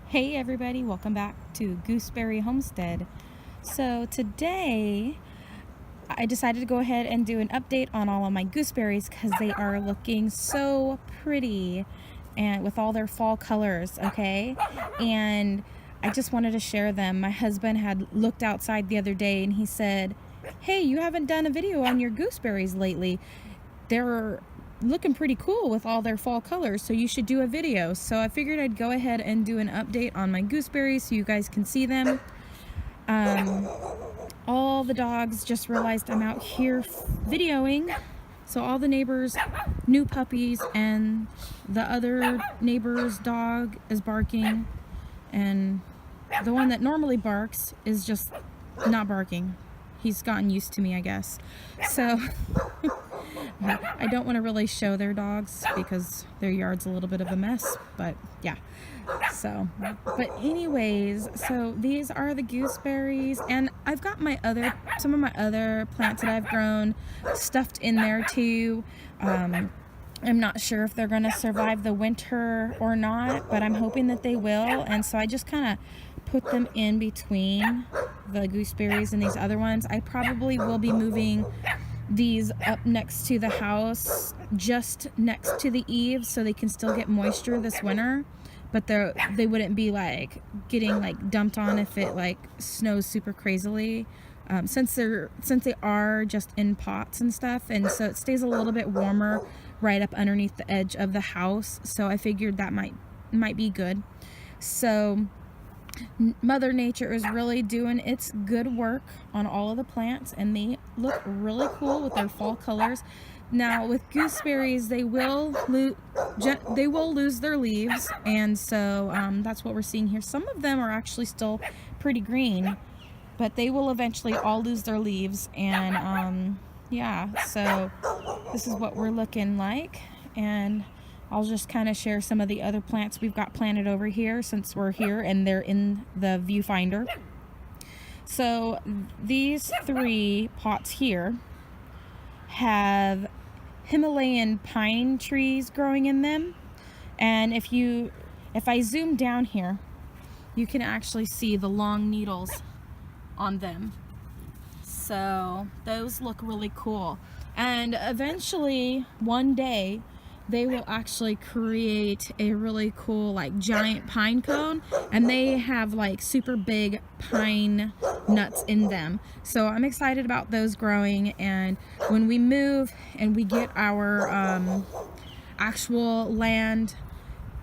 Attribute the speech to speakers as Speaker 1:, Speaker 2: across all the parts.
Speaker 1: Hey everybody, welcome back to Gooseberry Homestead. So today I decided to go ahead and do an update on all of my gooseberries because they are looking so pretty and with all their fall colors, okay? And I just wanted to share them. My husband had looked outside the other day and he said, "Hey, you haven't done a video on your gooseberries lately. They're looking pretty cool with all their fall colors, so you should do a video." So I figured I'd go ahead and do an update on my gooseberries so you guys can see them. All the dogs just realized I'm out here videoing, so all the neighbors' new puppies and the other neighbor's dog is barking, and the one that normally barks is just not barking. He's gotten used to me, I guess. So I don't want to really show their dogs because their yard's a little bit of a mess, but yeah. So, but anyways, so these are the gooseberries, and I've got some of my other plants that I've grown stuffed in there too. I'm not sure if they're going to survive the winter or not, but I'm hoping that they will. And so I just kind of put them in between the gooseberries and these other ones. I probably will be moving these up next to the house, just next to the eaves, so they can still get moisture this winter, but they wouldn't be like getting like dumped on if it like snows super crazily. Since they are just in pots and stuff, and so it stays a little bit warmer right up underneath the edge of the house, so I figured that might be good. So Mother Nature is really doing its good work on all of the plants, and they look really cool with their fall colors. Now with gooseberries, they will lose their leaves, and so that's what we're seeing here. Some of them are actually still pretty green, but they will eventually all lose their leaves, and yeah, so this is what we're looking like. And I'll just kind of share some of the other plants we've got planted over here since we're here and they're in the viewfinder. So these 3 pots here have Himalayan pine trees growing in them, and if I zoom down here, you can actually see the long needles on them. So those look really cool, and eventually one day they will actually create a really cool like giant pine cone, and they have like super big pine nuts in them. So I'm excited about those growing, and when we move and we get our actual land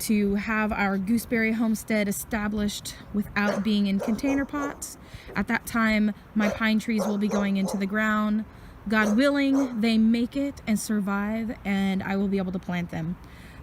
Speaker 1: to have our gooseberry homestead established without being in container pots, at that time my pine trees will be going into the ground. God willing, they make it and survive, and I will be able to plant them.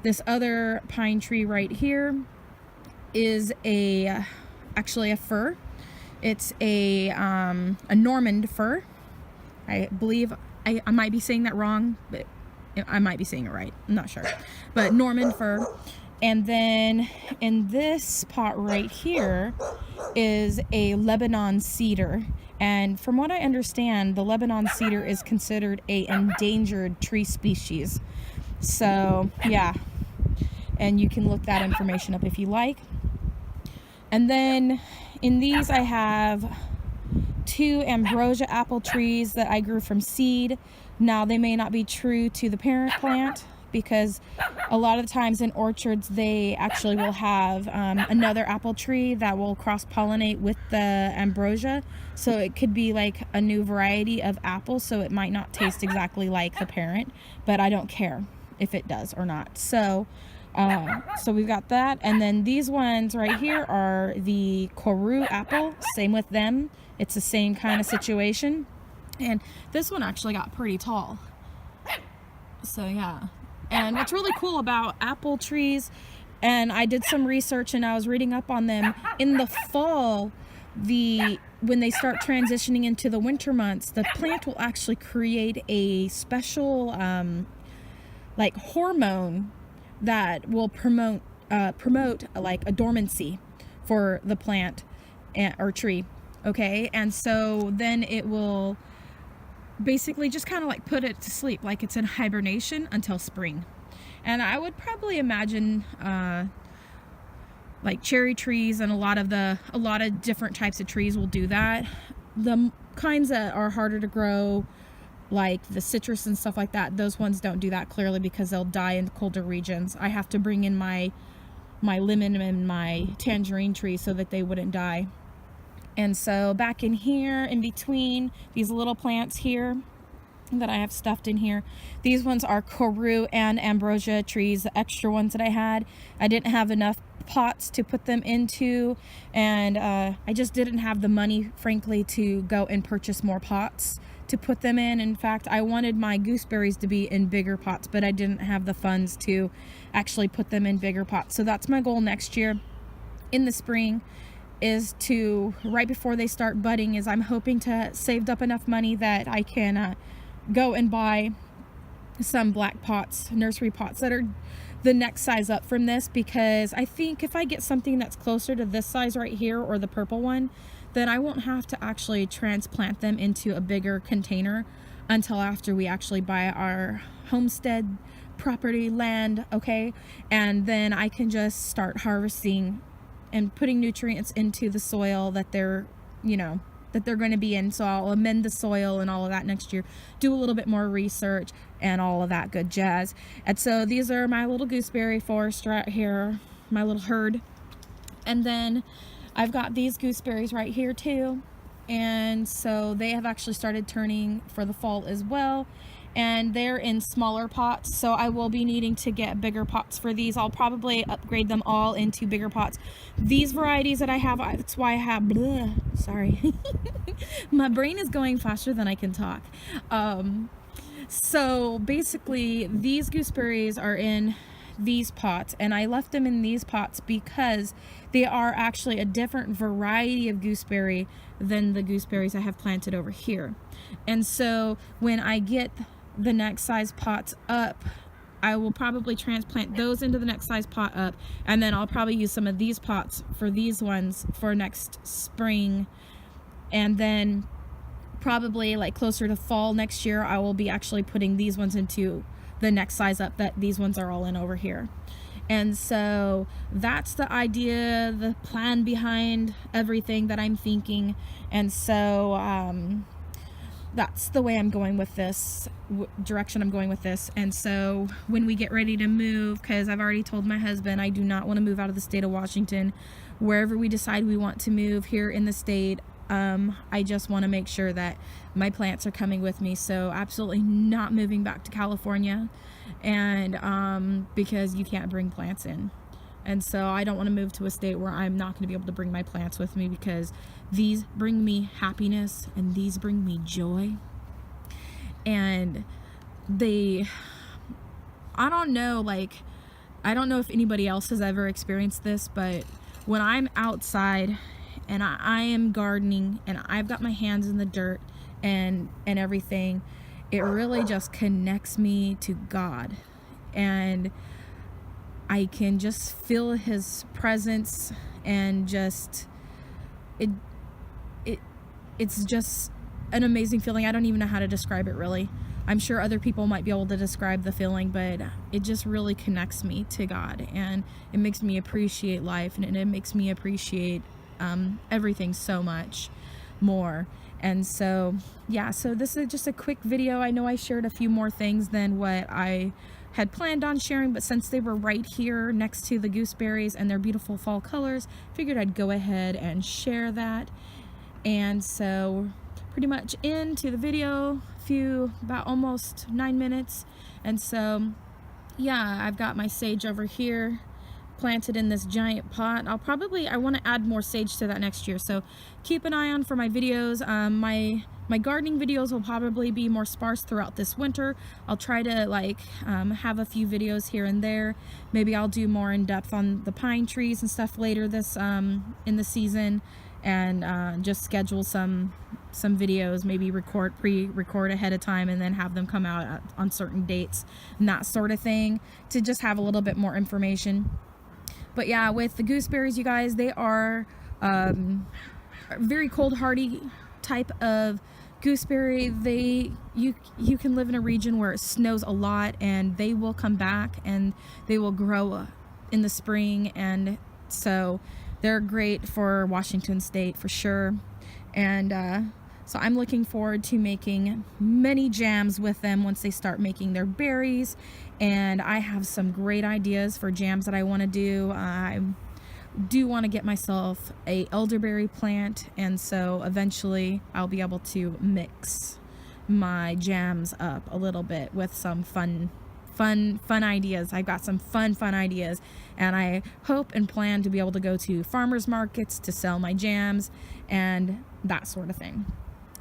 Speaker 1: This other pine tree right here is actually a fir. It's a Norman fir. I believe I might be saying that wrong, but I might be saying it right. I'm not sure. But Norman fir. And then in this pot right here is a Lebanon cedar. And from what I understand, the Lebanon cedar is considered an endangered tree species. So yeah, and you can look that information up if you like. And then in these I have 2 ambrosia apple trees that I grew from seed. Now they may not be true to the parent plant, because a lot of the times in orchards they actually will have another apple tree that will cross-pollinate with the ambrosia, so it could be like a new variety of apple, so it might not taste exactly like the parent, but I don't care if it does or not. So we've got that, and then these ones right here are the Koru apple. Same with them, it's the same kind of situation, and this one actually got pretty tall. So yeah. And what's really cool about apple trees, and I did some research and I was reading up on them, in the fall, when they start transitioning into the winter months, the plant will actually create a special like hormone that will promote like a dormancy for the plant or tree. Okay, and so then it will basically just kind of like put it to sleep, like it's in hibernation until spring. And I would probably imagine like cherry trees and a lot of different types of trees will do that. The kinds that are harder to grow, like the citrus and stuff like that, those ones don't do that, clearly, because they'll die in colder regions. I have to bring in my lemon and my tangerine tree so that they wouldn't die. And so back in here, in between these little plants here that I have stuffed in here, these ones are Koru and ambrosia trees, the extra ones that I had. I didn't have enough pots to put them into, and I just didn't have the money, frankly, to go and purchase more pots to put them in. In fact, I wanted my gooseberries to be in bigger pots, but I didn't have the funds to actually put them in bigger pots. So that's my goal next year in the spring, is to, right before they start budding, is I'm hoping to save up enough money that I can go and buy some black pots, nursery pots that are the next size up from this, because I think if I get something that's closer to this size right here, or the purple one, then I won't have to actually transplant them into a bigger container until after we actually buy our homestead property land, okay? And then I can just start harvesting and putting nutrients into the soil that they're, that they're going to be in. So I'll amend the soil and all of that next year, do a little bit more research and all of that good jazz. And so these are my little gooseberry forest right here, my little herd. And then I've got these gooseberries right here too. And so they have actually started turning for the fall as well. And they're in smaller pots, so I will be needing to get bigger pots for these. I'll probably upgrade them all into bigger pots. These varieties that I have, that's why I have, sorry. My brain is going faster than I can talk. So basically, these gooseberries are in these pots, and I left them in these pots because they are actually a different variety of gooseberry than the gooseberries I have planted over here. And so when I get the next size pots up, I will probably transplant those into the next size pot up, and then I'll probably use some of these pots for these ones for next spring. And then probably like closer to fall next year, I will be actually putting these ones into the next size up that these ones are all in over here. And so that's the idea, the plan behind everything that I'm thinking. And so that's the way I'm going with this, direction I'm going with this. And so when we get ready to move, because I've already told my husband I do not want to move out of the state of Washington, wherever we decide we want to move here in the state, I just want to make sure that my plants are coming with me. So absolutely not moving back to California, and because you can't bring plants in. And so I don't want to move to a state where I'm not going to be able to bring my plants with me, because these bring me happiness and these bring me joy. And I don't know if anybody else has ever experienced this, but when I'm outside and I am gardening and I've got my hands in the dirt and everything, it really just connects me to God. And I can just feel his presence, and just it's just an amazing feeling. I don't even know how to describe it, really. I'm sure other people might be able to describe the feeling, but it just really connects me to God, and it makes me appreciate life, and it makes me appreciate everything so much more. And so yeah, so this is just a quick video. I know I shared a few more things than what I had planned on sharing, but since they were right here next to the gooseberries and their beautiful fall colors, figured I'd go ahead and share that. And so pretty much into the video, about almost 9 minutes. And so yeah, I've got my sage over here planted in this giant pot. I want to add more sage to that next year, so keep an eye on for my videos. My gardening videos will probably be more sparse throughout this winter. I'll try to have a few videos here and there. Maybe I'll do more in depth on the pine trees and stuff later this in the season, and just schedule some videos, maybe pre-record ahead of time and then have them come out on certain dates and that sort of thing, to just have a little bit more information. But yeah, with the gooseberries, you guys, they are very cold hardy type of gooseberry. You can live in a region where it snows a lot, and they will come back and they will grow in the spring, and So they're great for Washington State for sure. And so I'm looking forward to making many jams with them once they start making their berries. And I have some great ideas for jams that I want to do. I do want to get myself a elderberry plant, and so eventually I'll be able to mix my jams up a little bit with some fun ideas. I've got some fun ideas, and I hope and plan to be able to go to farmers markets to sell my jams and that sort of thing.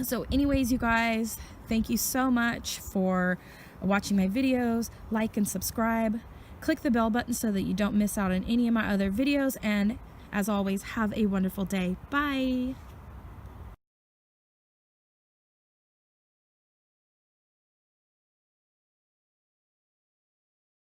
Speaker 1: So anyways, you guys, thank you so much for watching my videos. Like and subscribe. Click the bell button so that you don't miss out on any of my other videos. And as always, have a wonderful day. Bye.